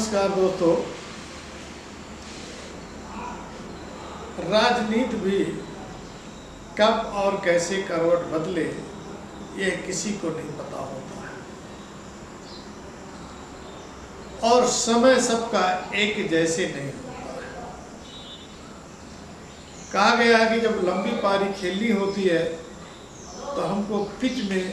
नमस्कार दोस्तों। राजनीति भी कब और कैसे करवट बदले यह किसी को नहीं पता होता है, और समय सबका एक जैसे नहीं होता है। कहा गया है कि जब लंबी पारी खेलनी होती है तो हमको पिच में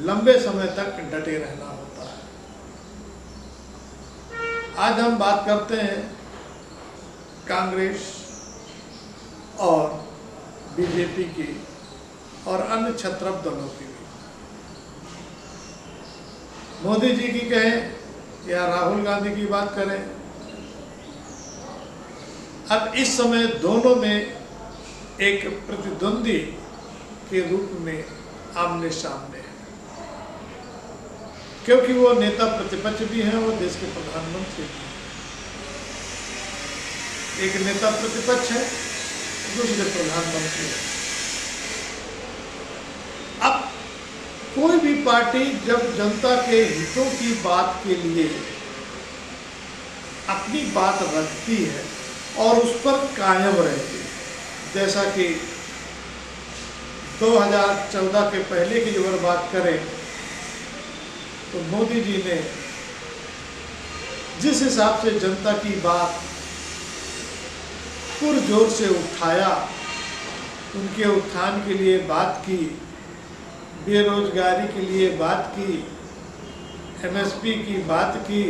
लंबे समय तक डटे रहना होता है। आज हम बात करते हैं कांग्रेस और बीजेपी की और अन्य क्षत्रप दलों की भी। मोदी जी की कहें या राहुल गांधी की बात करें, अब इस समय दोनों में एक प्रतिद्वंदी के रूप में आमने सामने है, क्योंकि वो नेता प्रतिपक्ष भी हैं, वो देश के प्रधानमंत्री भी हैं। एक नेता प्रतिपक्ष है, दूसरे प्रधानमंत्री है। अब कोई भी पार्टी जब जनता के हितों की बात के लिए अपनी बात रखती है और उस पर कायम रहती है, जैसा कि 2014 के पहले की अगर बात करें तो मोदी जी ने जिस हिसाब से जनता की बात पुरजोर से उठाया, उनके उत्थान के लिए बात की, बेरोजगारी के लिए बात की, एमएसपी की बात की,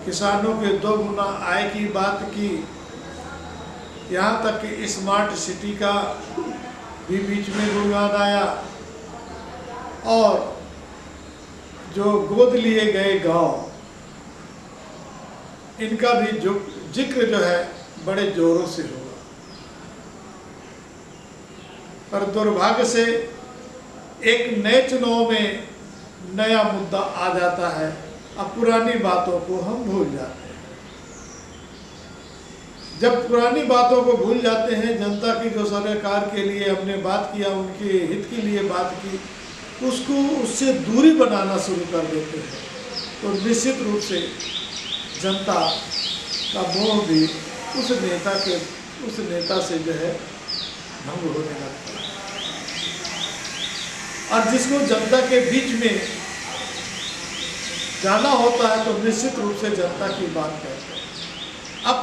किसानों के 2 गुना आय की बात की, यहाँ तक कि स्मार्ट सिटी का भी बीच में गुणगान आया, और जो गोद लिए गए गांव, इनका भी जो जिक्र जो है बड़े जोरों से होगा। पर दुर्भाग्य से एक नए चुनाव में नया मुद्दा आ जाता है, अब पुरानी बातों को हम भूल जाते हैं। जब पुरानी बातों को भूल जाते हैं, जनता की जो सरकार के लिए हमने बात किया, उनके हित के लिए बात की, उसको उससे दूरी बनाना शुरू कर देते हैं, तो निश्चित रूप से जनता का मोह भी उस नेता से जो है भंग होने लगता है। और जिसको जनता के बीच में जाना होता है तो निश्चित रूप से जनता की बात करते हैं। अब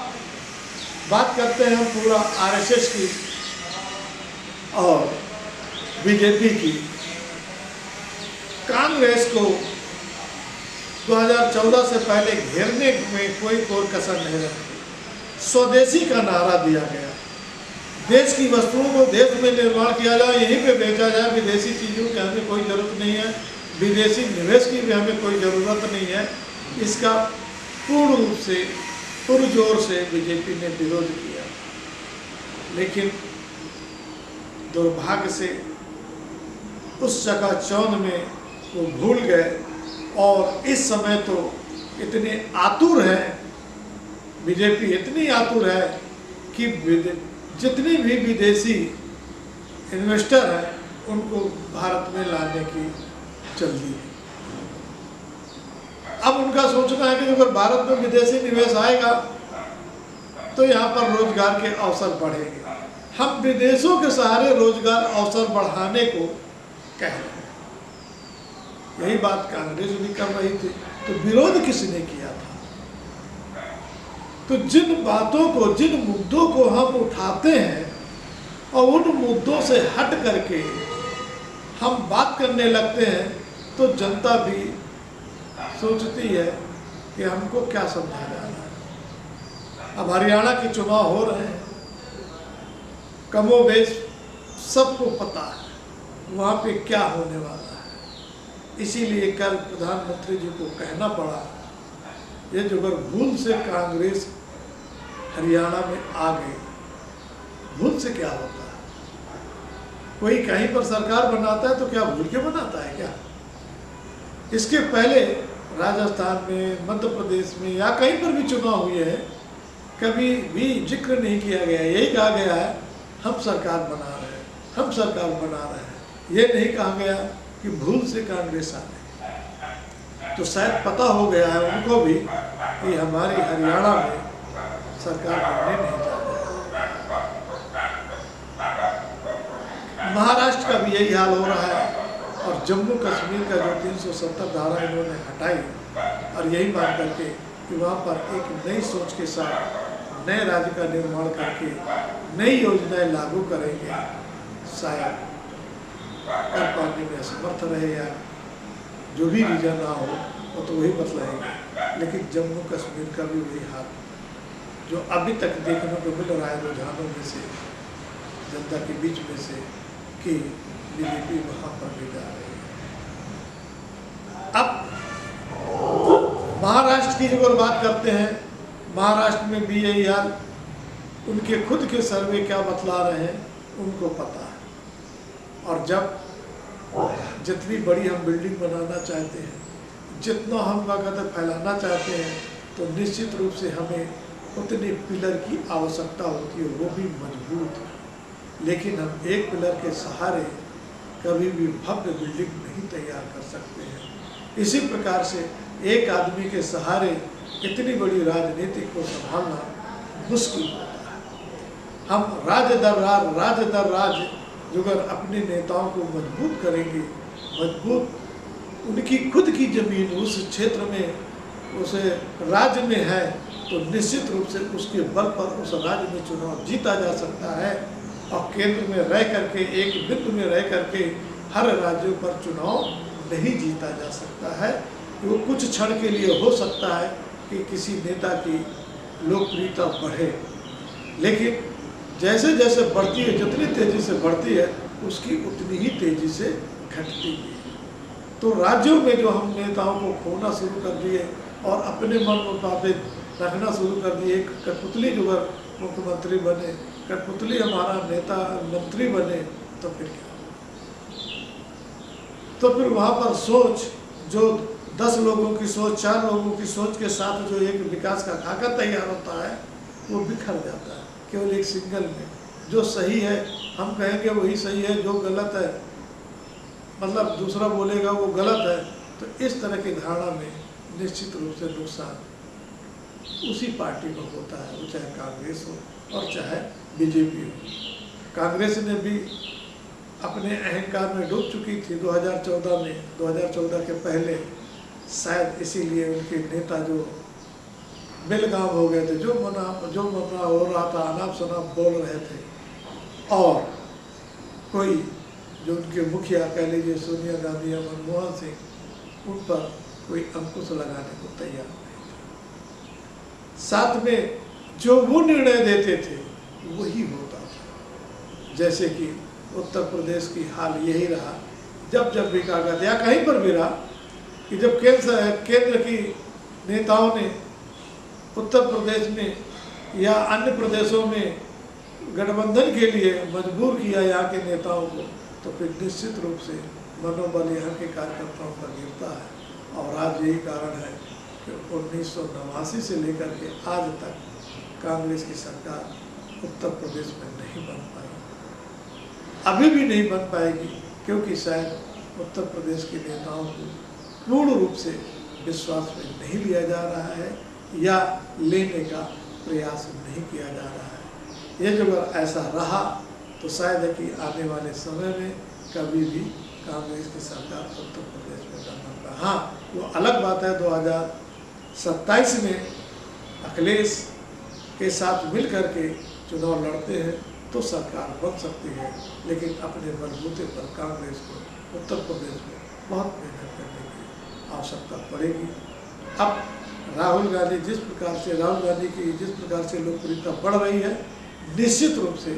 बात करते हैं हम पूरा आरएसएस की और बीजेपी की। कांग्रेस को 2014 से पहले घेरने में कोई कसर नहीं रखी। स्वदेशी का नारा दिया गया, देश की वस्तुओं को देश में निर्माण किया जाए, यहीं पे बेचा जाए, विदेशी चीज़ों की हमें कोई ज़रूरत नहीं है, विदेशी निवेश की भी हमें कोई ज़रूरत नहीं है। इसका पूर्ण रूप से पुरजोर से बीजेपी ने विरोध किया, लेकिन दुर्भाग्य से उस चकाचौंध में वो भूल गए, और इस समय तो इतने आतुर हैं, बीजेपी इतनी आतुर है कि जितने भी विदेशी इन्वेस्टर हैं उनको भारत में लाने की जल्दी है। अब उनका सोचना है कि अगर भारत में विदेशी निवेश आएगा तो यहाँ पर रोजगार के अवसर बढ़ेंगे। हम विदेशों के सहारे रोजगार अवसर बढ़ाने को कह रहे हैं। यही बात कांग्रेस भी कर रही थी, तो विरोध किसने किया था? तो जिन बातों को, जिन मुद्दों को हम उठाते हैं और उन मुद्दों से हट करके हम बात करने लगते हैं, तो जनता भी सोचती है कि हमको क्या समझा जा रहा है। अब हरियाणा के चुनाव हो रहे हैं, कमोबेश सबको पता है वहाँ पे क्या होने वाला है। इसीलिए कल प्रधानमंत्री जी को कहना पड़ा, ये जो अगर भूल से कांग्रेस हरियाणा में आ गई, भूल से क्या होता है? कोई कहीं पर सरकार बनाता है तो क्या भूल के बनाता है क्या? इसके पहले राजस्थान में, मध्य प्रदेश में या कहीं पर भी चुनाव हुए हैं, कभी भी जिक्र नहीं किया गया। यही कहा गया है हम सरकार बना रहे हैं, हम सरकार बना रहे हैं। ये नहीं कहा गया कि भूल से कांग्रेस आ गई। तो शायद पता हो गया है उनको भी कि हमारी हरियाणा में सरकार बनने नहीं जा रही। महाराष्ट्र का भी यही हाल हो रहा है और जम्मू कश्मीर का जो 370 धारा इन्होंने हटाई और यही मान करके कि वहाँ पर एक नई सोच के साथ नए राज्य का निर्माण करके नई योजनाएं लागू करेंगे, शायद कर पाने में असमर्थ रहे या जो भी रीजन ना हो वो तो वही बतलाएंगे। लेकिन जम्मू कश्मीर का भी वही हाल जो अभी तक देखने को मिल रहा है रुझानों में से, जनता के बीच में से, कि बीजेपी वहाँ पर भी जा रही है। अब महाराष्ट्र की अगर बात करते हैं, महाराष्ट्र में भी यही हाल, उनके खुद के सर्वे क्या बतला रहे हैं उनको पता है। और जब जितनी बड़ी हम बिल्डिंग बनाना चाहते हैं, जितना हम लागत फैलाना चाहते हैं, तो निश्चित रूप से हमें उतनी पिलर की आवश्यकता होती है, वो भी मजबूत। लेकिन हम एक पिलर के सहारे कभी भी भव्य बिल्डिंग नहीं तैयार कर सकते हैं। इसी प्रकार से एक आदमी के सहारे इतनी बड़ी राजनीति को संभालना मुश्किल होता है। हम राज्य दर राज्य अगर अपने नेताओं को मजबूत करेंगे, मजबूत उनकी खुद की जमीन उस क्षेत्र में उस राज्य में है, तो निश्चित रूप से उसके बल पर उस राज्य में चुनाव जीता जा सकता है। और केंद्र में रह करके, एक बिंदु में रह करके हर राज्यों पर चुनाव नहीं जीता जा सकता है। वो कुछ क्षण के लिए हो सकता है कि किसी नेता की लोकप्रियता बढ़े, लेकिन जैसे जैसे बढ़ती है, जितनी तेजी से बढ़ती है, उसकी उतनी ही तेजी से घटती है। तो राज्यों में जो हम नेताओं को खोना शुरू कर दिए और अपने मन मुताबिक रखना शुरू कर दिए, एक कठपुतली जो अगर मुख्यमंत्री बने, कठपुतली हमारा नेता मंत्री बने, तो फिर क्या? तो फिर वहाँ पर सोच जो 10 लोगों की सोच, 4 लोगों की सोच के साथ जो एक विकास का खाका तैयार होता है, वो बिखर जाता है केवल एक सिंगल में। जो सही है हम कहेंगे वही सही है, जो गलत है मतलब दूसरा बोलेगा वो गलत है। तो इस तरह की धारणा में निश्चित रूप से नुकसान उसी पार्टी को होता है, वो चाहे कांग्रेस हो और चाहे बीजेपी हो। कांग्रेस ने भी अपने अहंकार में डूब चुकी थी 2014 में, 2014 के पहले, शायद इसीलिए उनके नेता जो बेलगाम हो गए थे, जो मना हो रहा था, अनाप शनाप बोल रहे थे, और कोई जो उनके मुखिया कह लीजिए सोनिया गांधी या मनमोहन सिंह, उन पर कोई अंकुश लगाने को तैयार नहीं था। साथ में जो वो निर्णय देते थे वही होता था। जैसे कि उत्तर प्रदेश की हाल यही रहा, जब जब भी कहा गया या कहीं पर भी रहा कि जब केंद्र की नेताओं ने उत्तर प्रदेश में या अन्य प्रदेशों में गठबंधन के लिए मजबूर किया यहाँ के नेताओं को, तो फिर निश्चित रूप से मनोबल यहाँ के कार्यकर्ताओं का गिरता है। और आज यही कारण है कि 1989 से लेकर के आज तक कांग्रेस की सरकार उत्तर प्रदेश में नहीं बन पाई, अभी भी नहीं बन पाएगी, क्योंकि शायद उत्तर प्रदेश के नेताओं को पूर्ण रूप से विश्वास में नहीं लिया जा रहा है या लेने का प्रयास नहीं किया जा रहा है। ये जो अगर ऐसा रहा तो शायद है कि आने वाले समय में कभी भी कांग्रेस की सरकार उत्तर प्रदेश में न बन पाए। हाँ, वो अलग बात है 2027 में अखिलेश के साथ मिल करके चुनाव लड़ते हैं तो सरकार बन सकती है, लेकिन अपने बलबूते पर कांग्रेस को उत्तर प्रदेश में बहुत मेहनत करने की आवश्यकता पड़ेगी। अब राहुल गांधी जिस प्रकार से लोकप्रियता बढ़ रही है, निश्चित रूप से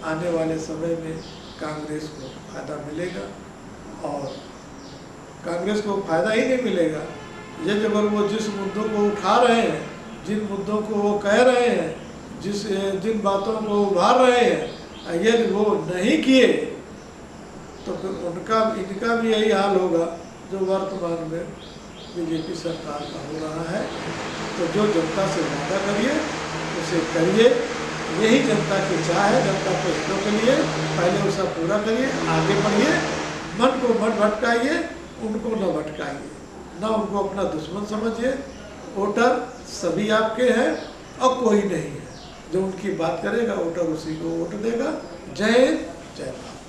आने वाले समय में कांग्रेस को फायदा मिलेगा। और कांग्रेस को फायदा ही नहीं मिलेगा ये जब वो जिस मुद्दों को उठा रहे हैं, जिन मुद्दों को वो कह रहे हैं, जिन बातों को उभार रहे हैं, यदि वो नहीं किए तो फिर इनका भी यही हाल होगा जो वर्तमान में बीजेपी सरकार का हो रहा है। तो जो जनता से वादा करिए उसे करिए, यही जनता की चाह है। जनता को हितों के लिए पहले उसका पूरा करिए, आगे बढ़िए, मन को मत भटकाइए, उनको न भटकाइए। ना उनको अपना दुश्मन समझिए। वोटर सभी आपके हैं और कोई नहीं है। जो उनकी बात करेगा वोटर उसी को वोट देगा। जय हिंद, जय भारत।